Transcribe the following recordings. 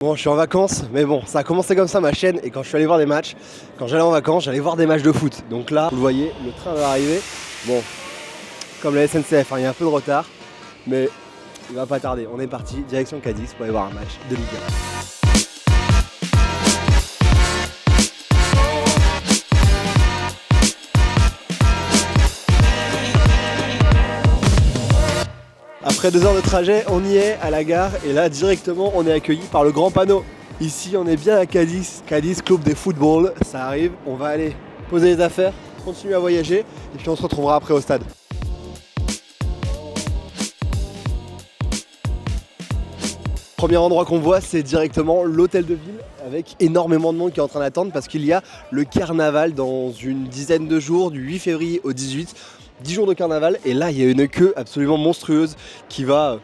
Bon, je suis en vacances, mais bon, ça a commencé comme ça ma chaîne, et quand je suis allé voir des matchs, quand j'allais en vacances, j'allais voir des matchs de foot. Donc là, vous le voyez, le train va arriver. Bon, comme la SNCF, hein, il y a un peu de retard, mais il va pas tarder. On est parti, direction Cadix pour aller voir un match de Ligue 1. Après 2 heures de trajet, on y est à la gare et là directement on est accueilli par le grand panneau. Ici on est bien à Cadix, Cadix Club de Football, ça arrive, on va aller poser les affaires, continuer à voyager et puis on se retrouvera après au stade. Premier endroit qu'on voit, c'est directement l'hôtel de ville avec énormément de monde qui est en train d'attendre parce qu'il y a le carnaval dans une dizaine de jours, du 8 février au 18. 10 jours de carnaval et là il y a une queue absolument monstrueuse qui va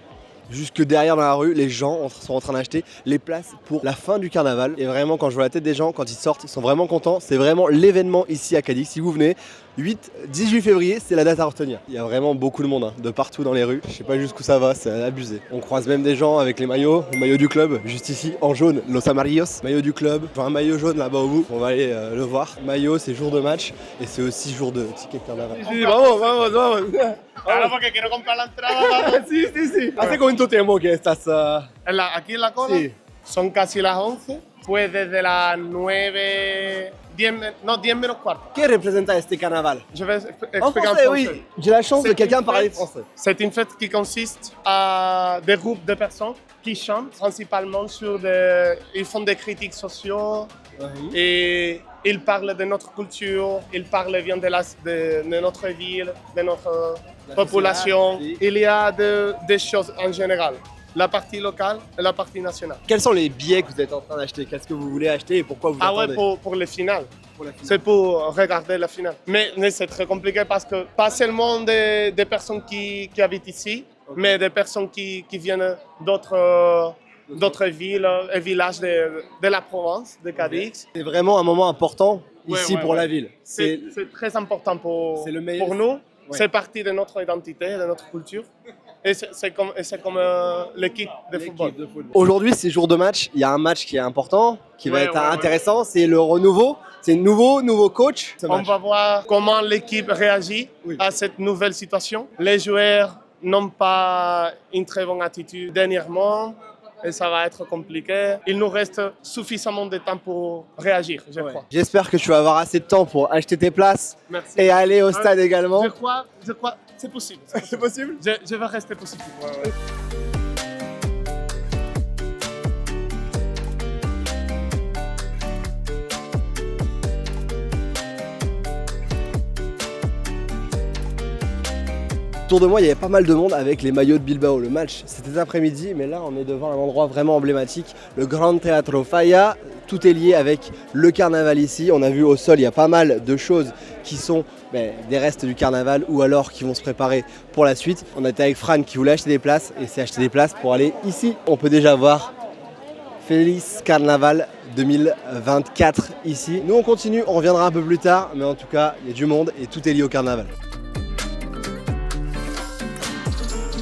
jusque derrière dans la rue. Les gens sont en train d'acheter les places pour la fin du carnaval et vraiment quand je vois la tête des gens, quand ils sortent, ils sont vraiment contents. C'est vraiment l'événement ici à Cadix. Si vous venez, 8-18 février, c'est la date à retenir. Il y a vraiment beaucoup de monde hein, de partout dans les rues. Je sais pas jusqu'où ça va, c'est abusé. On croise même des gens avec les maillots, le maillot du club, juste ici en jaune, Los Amarillos, maillot du club. Je vois un maillot jaune là-bas au bout, on va aller le voir. Maillot, c'est jour de match et c'est aussi jour de ticket de carnaval. Sí, vamos. Claro, porque quiero comprar la entrada. Sí. ¿Hace cuánto tiempo que estás? Aquí en la cola Sí. son casi las 11, pues desde las 9, 10 menos cuarto. ¿Qué representa este carnaval? Je vais expliquer En français, oui. J'ai la chance de quelqu'un parler français. C'est une fête qui consiste à des groupes de personnes qui chantent principalement ils font des critiques sociaux et ils parlent de notre culture, ils parlent bien de notre ville, de notre population. Oui. Il y a des choses en général, la partie locale et la partie nationale. Quels sont les billets que vous êtes en train d'acheter? Qu'est-ce que vous voulez acheter et pourquoi vous attendez? Pour les finales. Pour la finale. C'est pour regarder la finale. Mais c'est très compliqué parce que pas seulement des personnes qui habitent ici, mais des personnes qui viennent d'autres villes et villages de la province de Cadix. C'est vraiment un moment important ici Ouais, pour la ville. C'est très important pour nous. Ouais. C'est partie de notre identité, de notre culture. Et c'est comme l'équipe de football. Aujourd'hui, c'est jour de match. Il y a un match qui est important, qui va Ouais, être ouais, intéressant. C'est le renouveau. C'est nouveau coach. Ce On match. va voir comment l'équipe réagit à cette nouvelle situation. Les joueurs n'ont pas une très bonne attitude dernièrement et ça va être compliqué. Il nous reste suffisamment de temps pour réagir, je crois. J'espère que tu vas avoir assez de temps pour acheter tes places Merci. et aller au stade également. Je crois, c'est possible. C'est possible? Je vais rester positif. Ouais. Autour de moi, il y avait pas mal de monde avec les maillots de Bilbao. Le match, c'était cet après-midi, mais là, on est devant un endroit vraiment emblématique, le Grand Teatro Falla. Tout est lié avec le carnaval ici. On a vu au sol, il y a pas mal de choses qui sont des restes du carnaval ou alors qui vont se préparer pour la suite. On était avec Fran qui voulait acheter des places et s'est acheté des places pour aller ici. On peut déjà voir Feliz Carnaval 2024 ici. Nous, on continue, on reviendra un peu plus tard, mais en tout cas, il y a du monde et tout est lié au carnaval.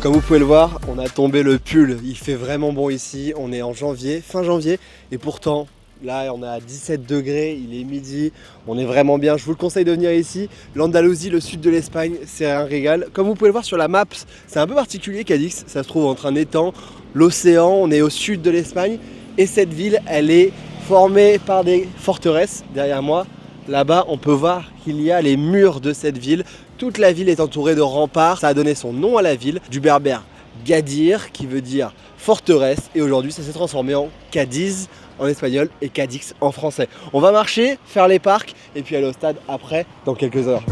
Comme vous pouvez le voir, on a tombé le pull, il fait vraiment bon ici, on est en janvier, fin janvier, et pourtant, là on est à 17 degrés, il est midi, on est vraiment bien, je vous le conseille de venir ici. L'Andalousie, le sud de l'Espagne, c'est un régal. Comme vous pouvez le voir sur la map, c'est un peu particulier Cadix, ça se trouve entre un étang, l'océan, on est au sud de l'Espagne, et cette ville, elle est formée par des forteresses, derrière moi. Là-bas, on peut voir qu'il y a les murs de cette ville. Toute la ville est entourée de remparts. Ça a donné son nom à la ville, du berbère Gadir, qui veut dire forteresse. Et aujourd'hui, ça s'est transformé en Cadiz en espagnol et Cadix en français. On va marcher, faire les parcs et puis aller au stade après, dans quelques heures.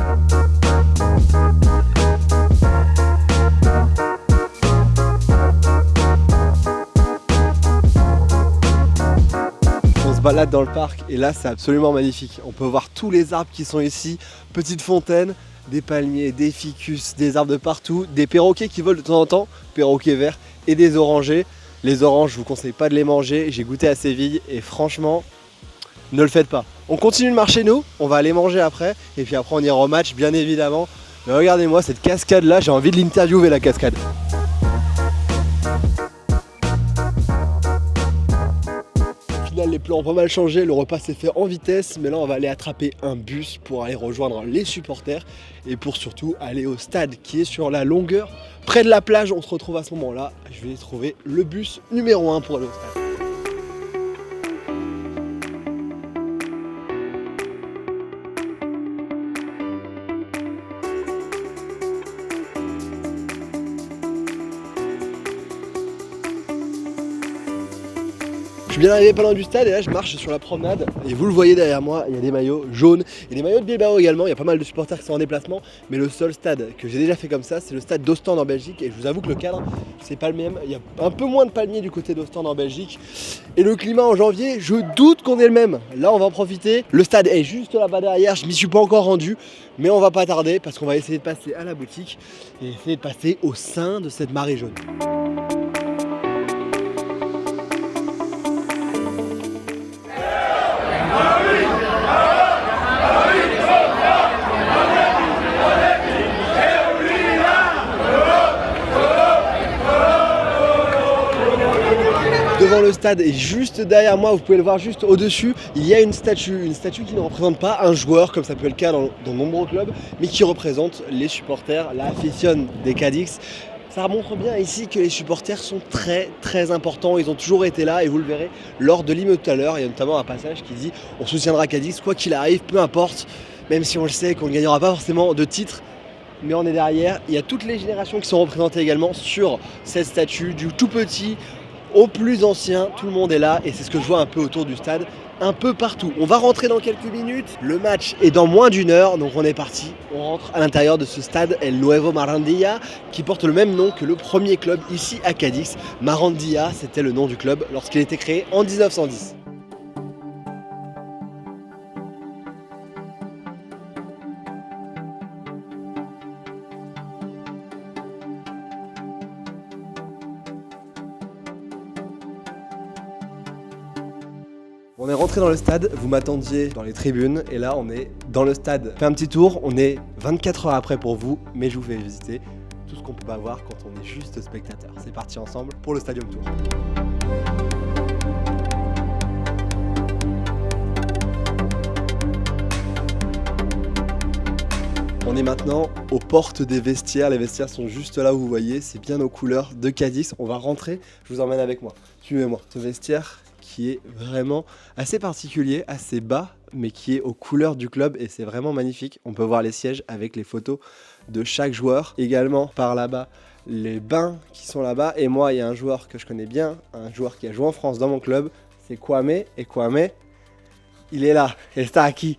On se balade dans le parc et là c'est absolument magnifique. On peut voir tous les arbres qui sont ici, petite fontaine, des palmiers, des ficus, des arbres de partout, des perroquets qui volent de temps en temps, perroquets verts et des orangers. Les oranges, je vous conseille pas de les manger, j'ai goûté à Séville et franchement, ne le faites pas. On continue de marcher nous, on va aller manger après et puis après on ira au match bien évidemment. Mais regardez-moi cette cascade là, j'ai envie de l'interviewer la cascade. final, les plans ont pas mal changé. Le repas s'est fait en vitesse, mais là, on va aller attraper un bus pour aller rejoindre les supporters et pour surtout aller au stade qui est sur la longueur près de la plage. On se retrouve à ce moment-là. Je vais trouver le bus numéro 1 pour aller au stade. Je suis bien arrivé pas loin du stade et là je marche sur la promenade et vous le voyez derrière moi, il y a des maillots jaunes et des maillots de Bilbao également, il y a pas mal de supporters qui sont en déplacement, mais le seul stade que j'ai déjà fait comme ça, c'est le stade d'Ostende en Belgique et je vous avoue que le cadre c'est pas le même, il y a un peu moins de palmiers du côté d'Ostende en Belgique et le climat en janvier, je doute qu'on ait le même. Là on va en profiter, le stade est juste là-bas derrière, je m'y suis pas encore rendu, mais on va pas tarder parce qu'on va essayer de passer à la boutique et essayer de passer au sein de cette marée jaune. Devant le stade et juste derrière moi, vous pouvez le voir juste au-dessus, il y a une statue qui ne représente pas un joueur comme ça peut être le cas dans de nombreux clubs, mais qui représente les supporters, la afición des Cadix. Ça montre bien ici que les supporters sont très importants, ils ont toujours été là et vous le verrez lors de l'hymne tout à l'heure, il y a notamment un passage qui dit on soutiendra Cadix quoi qu'il arrive, peu importe, même si on le sait qu'on ne gagnera pas forcément de titres. Mais on est derrière, il y a toutes les générations qui sont représentées également sur cette statue, du tout petit au plus ancien, tout le monde est là et c'est ce que je vois un peu autour du stade, un peu partout. On va rentrer dans quelques minutes, le match est dans moins d'une heure, donc on est parti. On rentre à l'intérieur de ce stade, El Nuevo Marandilla, qui porte le même nom que le premier club ici à Cadix. Marandilla, c'était le nom du club lorsqu'il a été créé en 1910. On est rentré dans le stade, vous m'attendiez dans les tribunes et là on est dans le stade. Fait un petit tour, on est 24 heures après pour vous, mais je vous fais visiter tout ce qu'on peut pas voir quand on est juste spectateur. C'est parti ensemble pour le Stadium Tour. On est maintenant aux portes des vestiaires, les vestiaires sont juste là où vous voyez, c'est bien aux couleurs de Cadix. On va rentrer, je vous emmène avec moi, suivez-moi. Ce vestiaire qui est vraiment assez particulier, assez bas, mais qui est aux couleurs du club et c'est vraiment magnifique. On peut voir les sièges avec les photos de chaque joueur. Également par là-bas, les bains qui sont là-bas. Et moi, il y a un joueur que je connais bien, un joueur qui a joué en France dans mon club, c'est Kwame. Et Kwame, il est là, il est aquí.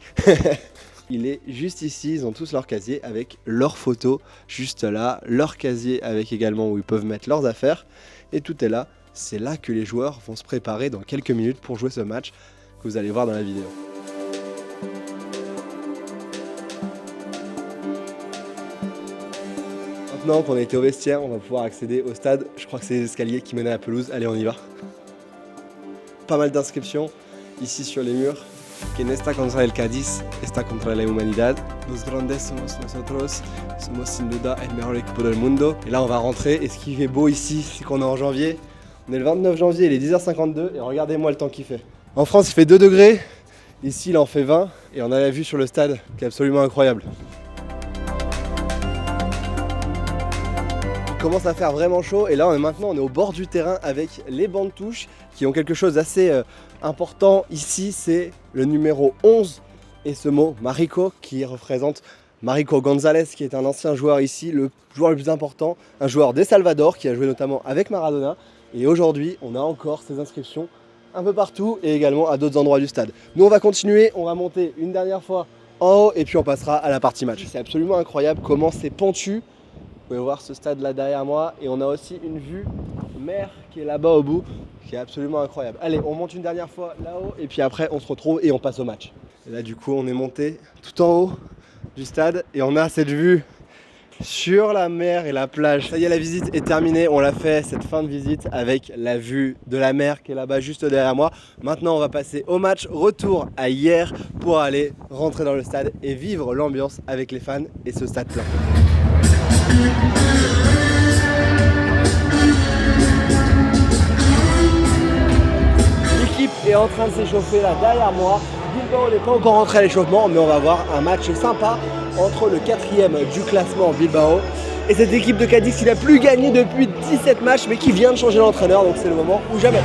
Il est juste ici, ils ont tous leur casier avec leurs photos juste là, leur casier avec également où ils peuvent mettre leurs affaires et tout est là. C'est là que les joueurs vont se préparer dans quelques minutes pour jouer ce match que vous allez voir dans la vidéo. Maintenant qu'on a été au vestiaire, on va pouvoir accéder au stade. Je crois que c'est les escaliers qui mènent à la pelouse. Allez, on y va. Pas mal d'inscriptions ici sur les murs. Quien está contra el Cádiz está contra la humanidad. Los grandes somos nosotros. Somos sin duda el mejor equipo del mundo. Et là, on va rentrer. Et ce qui fait beau ici, c'est qu'on est en janvier. On est le 29 janvier, il est 10h52 et regardez-moi le temps qu'il fait. En France, il fait 2 degrés. Ici, il en fait 20 et on a la vue sur le stade qui est absolument incroyable. Il commence à faire vraiment chaud et là, on est au bord du terrain avec les bancs de touche qui ont quelque chose d'assez important. Ici, c'est le numéro 11 et ce mot Marico qui représente Marico González qui est un ancien joueur ici, le joueur le plus important, un joueur d'El Salvador qui a joué notamment avec Maradona. Et aujourd'hui, on a encore ces inscriptions un peu partout et également à d'autres endroits du stade. Nous, on va continuer, on va monter une dernière fois en haut et puis on passera à la partie match. C'est absolument incroyable comment c'est pentu. Vous pouvez voir ce stade là derrière moi et on a aussi une vue mer qui est là-bas au bout, qui est absolument incroyable. Allez, on monte une dernière fois là-haut et puis après on se retrouve et on passe au match. Et là du coup, on est monté tout en haut du stade et on a cette vue sur la mer et la plage. Ça y est, la visite est terminée, on l'a fait cette fin de visite avec la vue de la mer qui est là-bas juste derrière moi. Maintenant on va passer au match, retour à hier pour aller rentrer dans le stade et vivre l'ambiance avec les fans et ce stade plein. L'équipe est en train de s'échauffer là derrière moi. Bilbao n'est pas encore rentré à l'échauffement, mais on va voir un match sympa entre le 4e du classement Bilbao et cette équipe de Cadiz qui n'a plus gagné depuis 17 matchs, mais qui vient de changer d'entraîneur, donc c'est le moment ou jamais.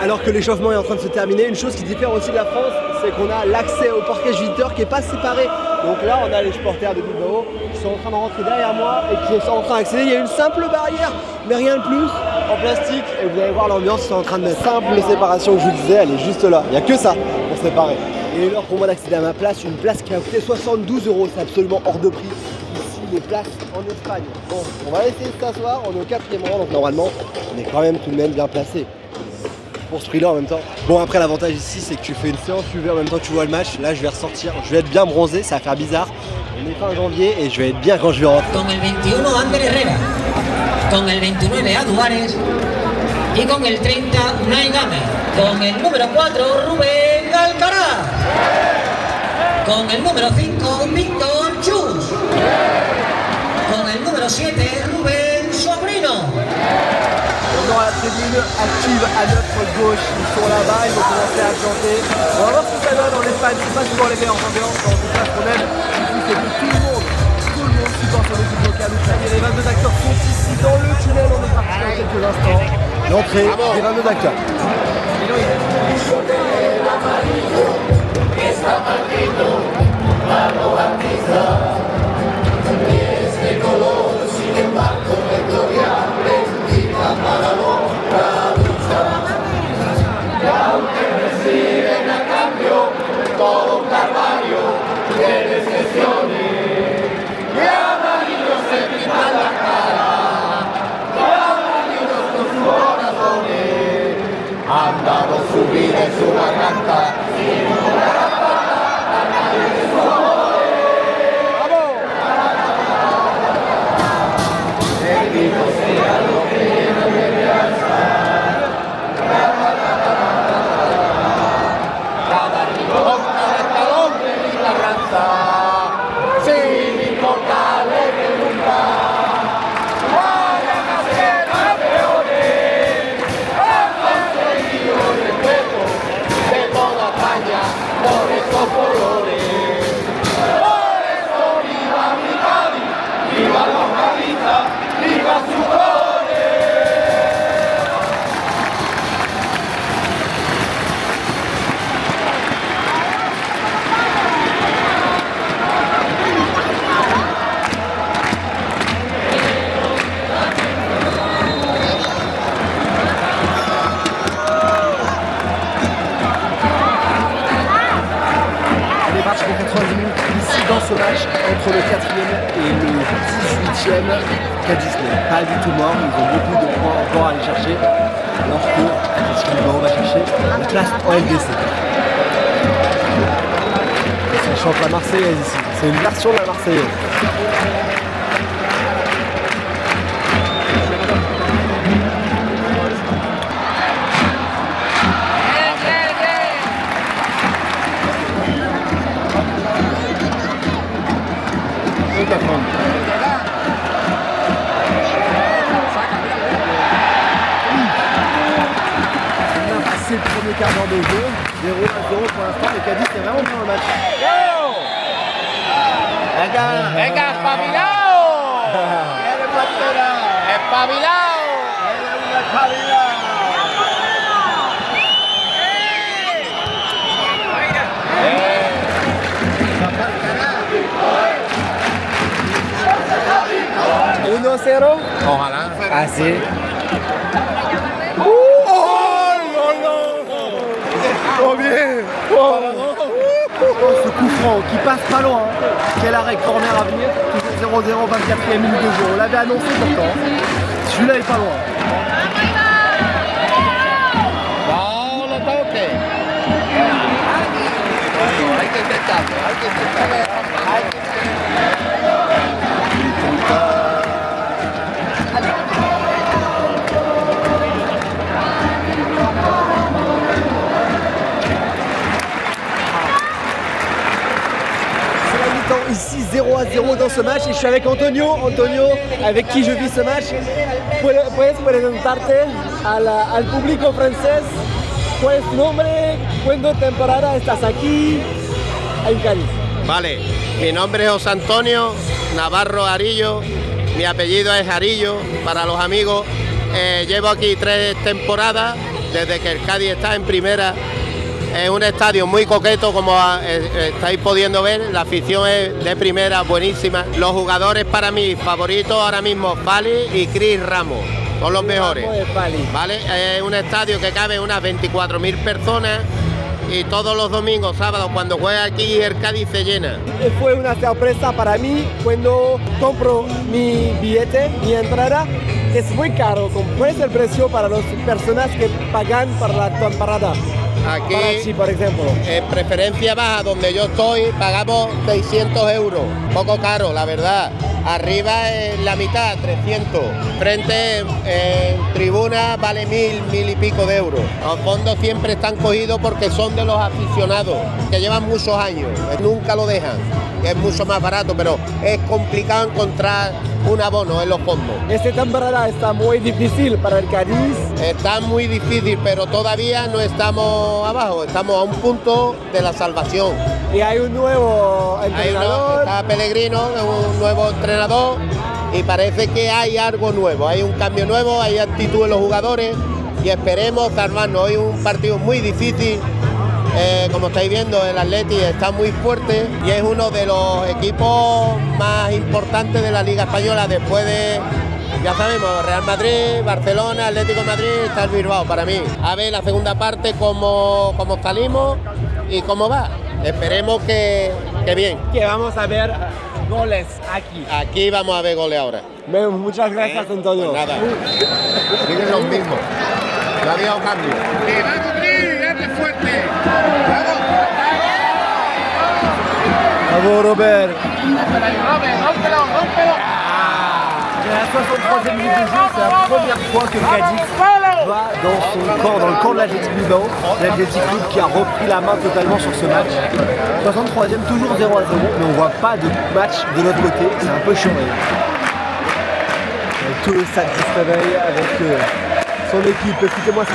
Alors que l'échauffement est en train de se terminer, une chose qui diffère aussi de la France, c'est qu'on a l'accès au parquage visiteur qui n'est pas séparé. Donc là, on a les supporters de Bilbao qui sont en train de rentrer derrière moi et qui sont en train d'accéder. Il y a une simple barrière, mais rien de plus, en plastique. Et vous allez voir l'ambiance, c'est en train de mettre simple séparation que je vous disais, elle est juste là. Il n'y a que ça pour séparer. Et il est l'heure pour moi d'accéder à ma place, une place qui a coûté 72 €, c'est absolument hors de prix. Ici, les places en Espagne. Bon, on va essayer de s'asseoir, on est au 4e rang, donc normalement, on est quand même tout de même bien placé. Pour ce prix-là en même temps. Bon, après l'avantage ici c'est que tu fais une séance UV en même temps que tu vois le match. Là je vais ressortir, je vais être bien bronzé, ça va faire bizarre. On est fin janvier et je vais être bien quand je vais rentrer. Con el 21 Ander Herrera, con el 29 Aduares y con el 30 Unai Gámez, con el número 4 Rubén Alcaraz, con el número 5 Víctor Chus, con el número 7 Rubén Sobrino. On aura la tribune active à notre gauche, ils sont là-bas, ils vont commencer à chanter. On va voir ce que ça donne en Espagne, c'est pas souvent les meilleures ambiances, en tout cas qu'on aime. Ici c'est que tout le monde supporte son équipe locale. Les 22 acteurs sont ici dans le tunnel, on est parti dans quelques instants. L'entrée des 22 acteurs. Han dado su vida en su garganta. Ce match entre le 4e et le 18e, Cadiz n'est pas du tout mort, ils ont beaucoup de points encore à aller chercher, alors que Bilbao va chercher la place en LDC. Ça chante la Marseillaise ici, c'est une version de la Marseillaise. C'est le premier quart d'heure de jeu, 0-0 pour l'instant, mais Cadiz c'est vraiment bien le match. Venga, espabilao. Espabilao. ¿1-0? Ojalá. Así. Oh bien. Ce coup franc qui passe pas loin. Quel arrêt, corner à venir. 0-0, 24e minute de jeu. On l'avait annoncé pourtant. Celui-là est pas loin. No lo toque. Hay que intentarlo, hay que intentarlo. Ici 0-0 dans ce match et je suis avec Antonio, avec qui je vis ce match. ¿Puedes presentarte? al público francés, ¿cuál es tu nombre? ¿Cuándo temporada estás aquí en Cádiz? Vale, mi nombre es José Antonio Navarro Arillo, mi apellido es Arillo para los amigos. Llevo aquí 3 temporadas desde que el Cádiz está en primera. Es un estadio muy coqueto, como estáis pudiendo ver, la afición es de primera, buenísima. Los jugadores para mí favoritos ahora mismo, Fali y Cris Ramos, son los mejores. ¿Vale? Es un estadio que cabe unas 24.000 personas y todos los domingos, sábados, cuando juega aquí el Cádiz se llena. Fue una sorpresa para mí cuando compro mi billete, mi entrada. Es muy caro. ¿Cuál es el precio para las personas que pagan para la temporada? Aquí, para Chi, por ejemplo. En preferencia baja, donde yo estoy, pagamos 600 euros. Poco caro, la verdad. Arriba en la mitad, 300. Frente en tribuna vale 1.000 y pico de euros. Los fondos siempre están cogidos porque son de los aficionados, que llevan muchos años. Nunca lo dejan. Es mucho más barato, pero es complicado encontrar un abono en los fondos. Esta temporada está muy difícil para el Cádiz. Está muy difícil, pero todavía no estamos abajo, estamos a un punto de la salvación. Y hay un nuevo entrenador. Está Pellegrino, un nuevo entrenador, y parece que hay algo nuevo, hay un cambio nuevo, hay actitud en los jugadores y esperemos salvarnos. Hoy un partido muy difícil. Como estáis viendo, el Atleti está muy fuerte y es uno de los equipos más importantes de la Liga Española después de, ya sabemos, Real Madrid, Barcelona, Atlético de Madrid, está el Bilbao para mí. A ver la segunda parte cómo salimos y cómo va. Esperemos que bien. Que vamos a ver goles aquí. Aquí vamos a ver goles ahora. Muchas gracias, Antonio. Pues nada, siguen los mismos. No ha habido cambio. Bravo Robert. À la 63e minute de jeu, c'est la première fois que Cadix va dans son camp, dans le camp de l'Athletic Bilbao. L'Athletic Club qui a repris la main totalement sur ce match. 63e, toujours 0-0, mais on voit pas de match de l'autre côté, c'est un peu chiant. Tout le stade qui se réveille avec son équipe, écoutez-moi ça.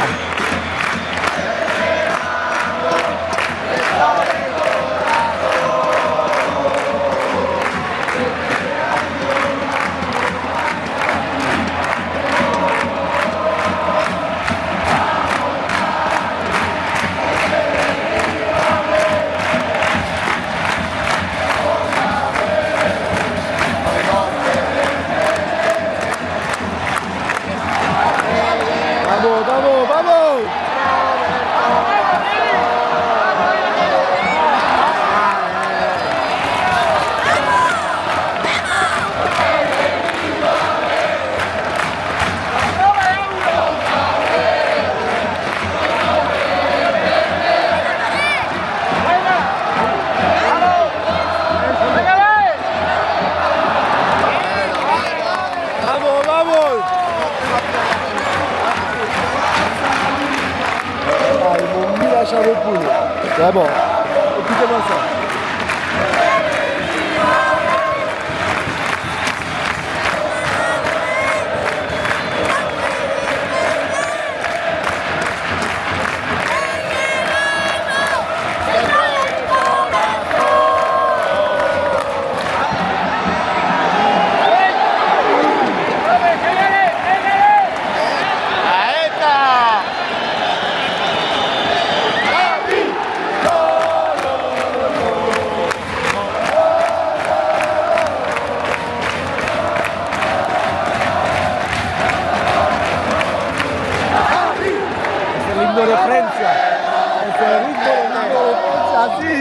Vraiment, écoutez-moi ça. De Francia, es el ritmo de Francia, así.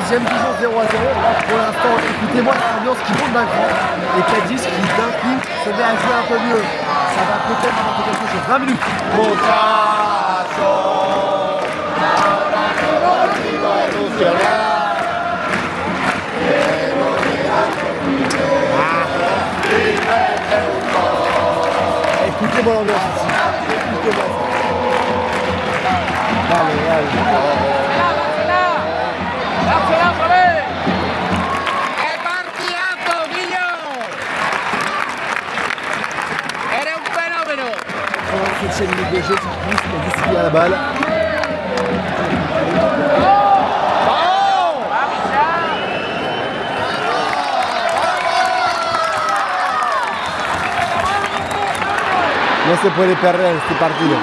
Toujours 0-0, là pour l'instant, écoutez-moi l'ambiance qui monte d'un cran et Cadiz qui d'un coup se met à jouer un peu mieux. Ça va peut-être apporter quelque chose. 20 minutes. Écoutez-moi l'ambiance ici. Écoutez-moi ça. Allez. Septième minute de jeu, c'est plus qui a distribué à la balle. No se puede perder este partido.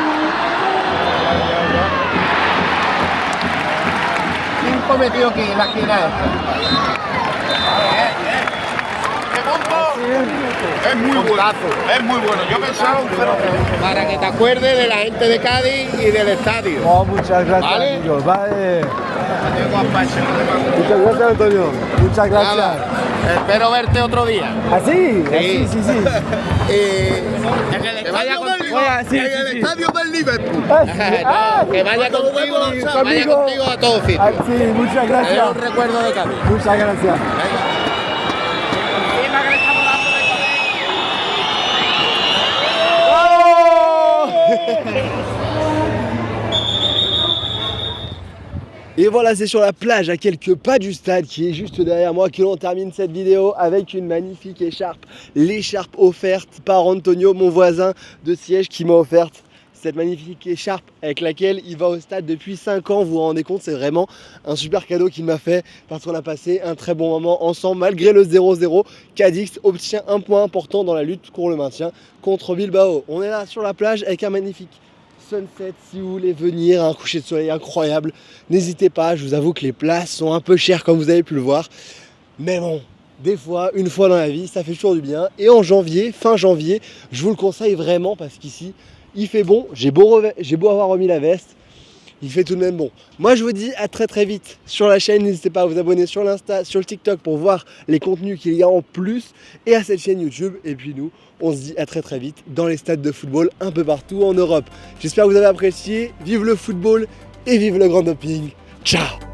5 metidos aquí en la esquina. Es muy bueno, yo pensaba un fenómeno. Para que te acuerdes de la gente de Cádiz y del estadio. Oh, muchas gracias, ¿Vale? amigos. Vale. Muchas gracias, Antonio. Muchas gracias. Nada, espero verte otro día. ¿Ah, sí? Sí. Sí. En el estadio del estadio del Liverpool. Que vaya contigo a todos sitios. Ah, sí, muchas Es gracias. un recuerdo de Cádiz. Muchas gracias. Et voilà, c'est sur la plage à quelques pas du stade qui est juste derrière moi que l'on termine cette vidéo avec une magnifique écharpe. L'écharpe offerte par Antonio, mon voisin de siège, qui m'a offerte cette magnifique écharpe avec laquelle il va au stade depuis 5 ans. Vous vous rendez compte, c'est vraiment un super cadeau qu'il m'a fait parce qu'on a passé un très bon moment ensemble. Malgré le 0-0, Cadix obtient un point important dans la lutte pour le maintien contre Bilbao. On est là sur la plage avec un magnifique sunset. Si vous voulez venir, un coucher de soleil incroyable, n'hésitez pas. Je vous avoue que les places sont un peu chères comme vous avez pu le voir, mais bon, des fois, une fois dans la vie, ça fait toujours du bien. Et en janvier, fin janvier, je vous le conseille vraiment parce qu'ici il fait bon. J'ai beau avoir remis la veste, il fait tout de même bon. Moi je vous dis à très vite sur la chaîne. N'hésitez pas à vous abonner sur l'Insta, sur le TikTok pour voir les contenus qu'il y a en plus et à cette chaîne YouTube. Et puis nous, on se dit à très vite dans les stades de football un peu partout en Europe. J'espère que vous avez apprécié. Vive le football et vive le grand doping. Ciao.